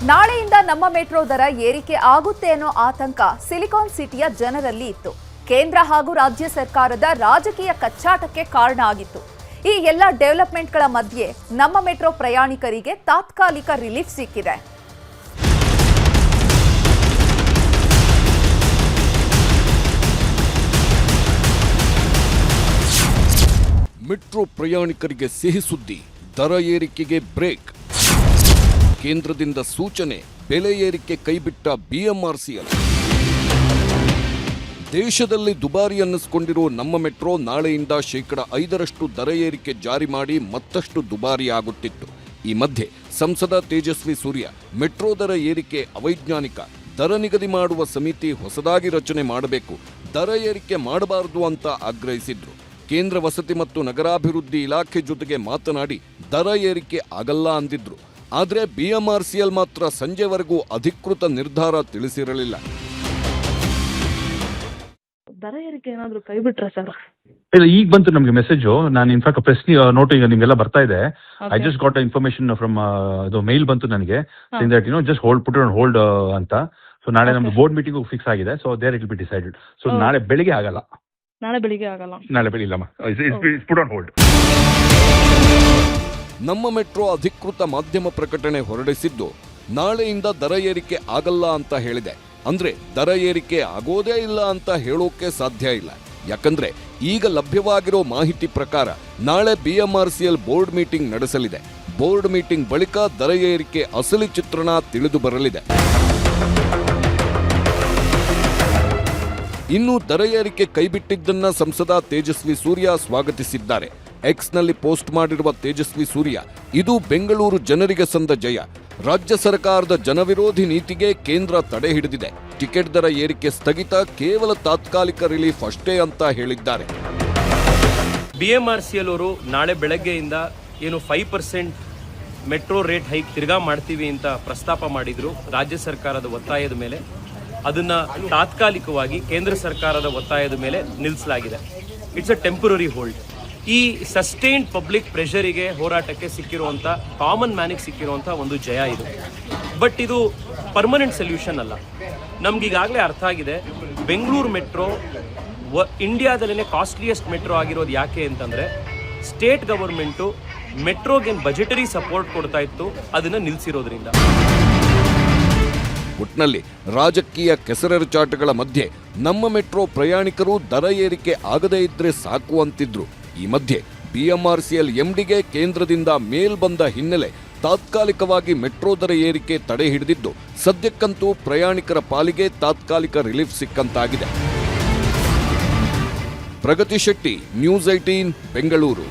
ನಾಳೆಯಿಂದ ನಮ್ಮ ಮೆಟ್ರೋ ದರ ಏರಿಕೆ ಆಗುತ್ತೆ ಅನ್ನೋ ಆತಂಕ ಸಿಲಿಕಾನ್ ಸಿಟಿಯ ಜನರಲ್ಲಿ ಇತ್ತು. ಕೇಂದ್ರ ಹಾಗೂ ರಾಜ್ಯ ಸರ್ಕಾರದ ರಾಜಕೀಯ ಕಚ್ಚಾಟಕ್ಕೆ ಕಾರಣ ಆಗಿತ್ತು. ಈ ಎಲ್ಲ ಡೆವಲಪ್ಮೆಂಟ್ಗಳ ಮಧ್ಯೆ ನಮ್ಮ ಮೆಟ್ರೋ ಪ್ರಯಾಣಿಕರಿಗೆ ತಾತ್ಕಾಲಿಕ ರಿಲೀಫ್ ಸಿಕ್ಕಿದೆ. ಮೆಟ್ರೋ ಪ್ರಯಾಣಿಕರಿಗೆ ಸಿಹಿ ಸುದ್ದಿ, ದರ ಏರಿಕೆಗೆ ಬ್ರೇಕ್. ಕೇಂದ್ರದಿಂದ ಸೂಚನೆ, ಬೆಲೆ ಏರಿಕೆ ಕೈಬಿಟ್ಟ ಬಿಎಂಆರ್ಸಿಎಲ್. ದೇಶದಲ್ಲಿ ದುಬಾರಿ ಅನ್ನಿಸಿಕೊಂಡಿರೋ ನಮ್ಮ ಮೆಟ್ರೋ ನಾಳೆಯಿಂದ 5% ದರ ಏರಿಕೆ ಜಾರಿ ಮಾಡಿ ಮತ್ತಷ್ಟು ದುಬಾರಿ ಆಗುತ್ತಿತ್ತು. ಈ ಮಧ್ಯೆ ಸಂಸದ ತೇಜಸ್ವಿ ಸೂರ್ಯ ಮೆಟ್ರೋ ದರ ಏರಿಕೆ ಅವೈಜ್ಞಾನಿಕ, ದರ ನಿಗದಿ ಮಾಡುವ ಸಮಿತಿ ಹೊಸದಾಗಿ ರಚನೆ ಮಾಡಬೇಕು, ದರ ಏರಿಕೆ ಮಾಡಬಾರದು ಅಂತ ಆಗ್ರಹಿಸಿದ್ರು. ಕೇಂದ್ರ ವಸತಿ ಮತ್ತು ನಗರಾಭಿವೃದ್ಧಿ ಇಲಾಖೆ ಜೊತೆಗೆ ಮಾತನಾಡಿ ದರ ಏರಿಕೆ ಆಗಲ್ಲ ಅಂದಿದ್ರು. ಆದರೆ ಬಿಎಂಆರ್ಸಿಎಲ್ ಮಾತ್ರ ಸಂಜೆವರೆಗೂ ಅಧಿಕೃತ ನಿರ್ಧಾರ ತಿಳಿಸಿರಲಿಲ್ಲ. ದರ ಏರಿಕೆ ಏನಾದ್ರು ಕೈ ಬಿಟ್ರ ಸರ್? ಇಲ್ಲ, ಈಗ ಬಂತು ನಮಗೆ ಮೆಸೇಜ್. ನಾನು ಇನ್ಫ್ಯಾಕ್ಟ್ ಪ್ರೆಸ್ ನೋಟ್ ಈಗ ನಿಮ್ಗೆಲ್ಲ ಬರ್ತಾ ಇದೆ. I just got information from ಅದು ಮೇಲ್ ಬಂತು ನನಗೆ, that just hold put on hold ಅಂತ. ಸೊ ನಾಳೆ ನಮ್ದು ಬೋರ್ಡ್ ಮೀಟಿಂಗ್ ಫಿಕ್ಸ್ ಆಗಿದೆ. So there it will be decided. So ನಾಳೆ ಬೆಳಿಗ್ಗೆ ಆಗಲ್ಲ. ನಾಳೆ ಬೆಳಿಗ್ಗೆ ಆಗಲ್ಲ. ನಾಳೆ ಬೆಳಿಗ್ಗೆ ಇಲ್ಲಮ್ಮ, ಇಟ್ಸ್ ಪುಟ್ ಆನ್ ಹೋಲ್ಡ್. ನಮ್ಮ ಮೆಟ್ರೋ ಅಧಿಕೃತ ಮಾಧ್ಯಮ ಪ್ರಕಟಣೆ ಹೊರಡಿಸಿದ್ದು ನಾಳೆಯಿಂದ ದರ ಏರಿಕೆ ಆಗಲ್ಲ ಅಂತ ಹೇಳಿದೆ. ಅಂದ್ರೆ ದರ ಏರಿಕೆ ಆಗೋದೇ ಇಲ್ಲ ಅಂತ ಹೇಳೋಕೆ ಸಾಧ್ಯ ಇಲ್ಲ. ಯಾಕಂದ್ರೆ ಈಗ ಲಭ್ಯವಾಗಿರೋ ಮಾಹಿತಿ ಪ್ರಕಾರ ನಾಳೆ ಬಿಎಂಆರ್ಸಿಎಲ್ ಬೋರ್ಡ್ ಮೀಟಿಂಗ್ ನಡೆಸಲಿದೆ. ಬೋರ್ಡ್ ಮೀಟಿಂಗ್ ಬಳಿಕ ದರ ಏರಿಕೆ ಅಸಲಿ ಚಿತ್ರಣ ತಿಳಿದು ಬರಲಿದೆ. ಇನ್ನು ದರ ಏರಿಕೆ ಕೈಬಿಟ್ಟಿದ್ದನ್ನ ಸಂಸದ ತೇಜಸ್ವಿ ಸೂರ್ಯ ಸ್ವಾಗತಿಸಿದ್ದಾರೆ. ಎಕ್ಸ್ನಲ್ಲಿ ಪೋಸ್ಟ್ ಮಾಡಿರುವ ತೇಜಸ್ವಿ ಸೂರ್ಯ, ಇದು ಬೆಂಗಳೂರು ಜನರಿಗೆ ಸಂದ ಜಯ. ರಾಜ್ಯ ಸರ್ಕಾರದ ಜನವಿರೋಧಿ ನೀತಿಗೆ ಕೇಂದ್ರ ತಡೆ ಹಿಡಿದಿದೆ. ಟಿಕೆಟ್ ದರ ಏರಿಕೆ ಸ್ಥಗಿತ ಕೇವಲ ತಾತ್ಕಾಲಿಕ ರಿಲೀಫ್ ಅಷ್ಟೇ ಅಂತ ಹೇಳಿದ್ದಾರೆ. ಬಿಎಂಆರ್ಸಿಎಲ್ ಅವರು ನಾಳೆ ಬೆಳಗ್ಗೆಯಿಂದ ಏನು 5% ಮೆಟ್ರೋ ರೇಟ್ ಹೈಕ್ ತಿರ್ಗಾ ಮಾಡ್ತೀವಿ ಅಂತ ಪ್ರಸ್ತಾಪ ಮಾಡಿದ್ರು ರಾಜ್ಯ ಸರ್ಕಾರದ ಒತ್ತಾಯದ ಮೇಲೆ. ಅದನ್ನ ತಾತ್ಕಾಲಿಕವಾಗಿ ಕೇಂದ್ರ ಸರ್ಕಾರದ ಒತ್ತಾಯದ ಮೇಲೆ ನಿಲ್ಲಿಸಲಾಗಿದೆ. It's a temporary hold. ಈ ಸಸ್ಟೈನ್ಡ್ ಪಬ್ಲಿಕ್ ಪ್ರೆಷರಿಗೆ ಹೋರಾಟಕ್ಕೆ ಸಿಕ್ಕಿರುವಂಥ, ಕಾಮನ್ ಮ್ಯಾನಿಗೆ ಸಿಕ್ಕಿರುವಂಥ ಒಂದು ಜಯ ಇದು. ಬಟ್ ಇದು ಪರ್ಮನೆಂಟ್ ಸೊಲ್ಯೂಷನ್ ಅಲ್ಲ. ನಮ್ಗೀಗಾಗಲೇ ಅರ್ಥ ಆಗಿದೆ, ಬೆಂಗಳೂರು ಮೆಟ್ರೋ ಇಂಡಿಯಾದಲ್ಲೇ ಕಾಸ್ಟ್ಲಿಯೆಸ್ಟ್ ಮೆಟ್ರೋ ಆಗಿರೋದು ಯಾಕೆ ಅಂತಂದರೆ ಸ್ಟೇಟ್ ಗವರ್ಮೆಂಟು ಮೆಟ್ರೋಗೆ ಬಜೆಟರಿ ಸಪೋರ್ಟ್ ಕೊಡ್ತಾ ಇತ್ತು, ಅದನ್ನು ನಿಲ್ಲಿಸಿರೋದ್ರಿಂದ. ಒಟ್ನಲ್ಲಿ ರಾಜಕೀಯ ಕೆಸರೆರಚಾಟಗಳ ಮಧ್ಯೆ ನಮ್ಮ ಮೆಟ್ರೋ ಪ್ರಯಾಣಿಕರು ದರ ಏರಿಕೆ ಆಗದೇ ಇದ್ರೆ ಸಾಕು ಅಂತಿದ್ರು. ಈ ಮಧ್ಯೆ ಬಿಎಂಆರ್ಸಿಎಲ್ ಎಂಡಿಗೆ ಕೇಂದ್ರದಿಂದ ಮೇಲ್ ಬಂದ ಹಿನ್ನೆಲೆ ತಾತ್ಕಾಲಿಕವಾಗಿ ಮೆಟ್ರೋ ದರ ಏರಿಕೆ ತಡೆ ಹಿಡಿದಿದ್ದು ಸದ್ಯಕ್ಕಂತೂ ಪ್ರಯಾಣಿಕರ ಪಾಲಿಗೆ ತಾತ್ಕಾಲಿಕ ರಿಲೀಫ್ ಸಿಕ್ಕಂತಾಗಿದೆ. ಪ್ರಗತಿ ಶೆಟ್ಟಿ, ನ್ಯೂಸ್ 18, ಬೆಂಗಳೂರು.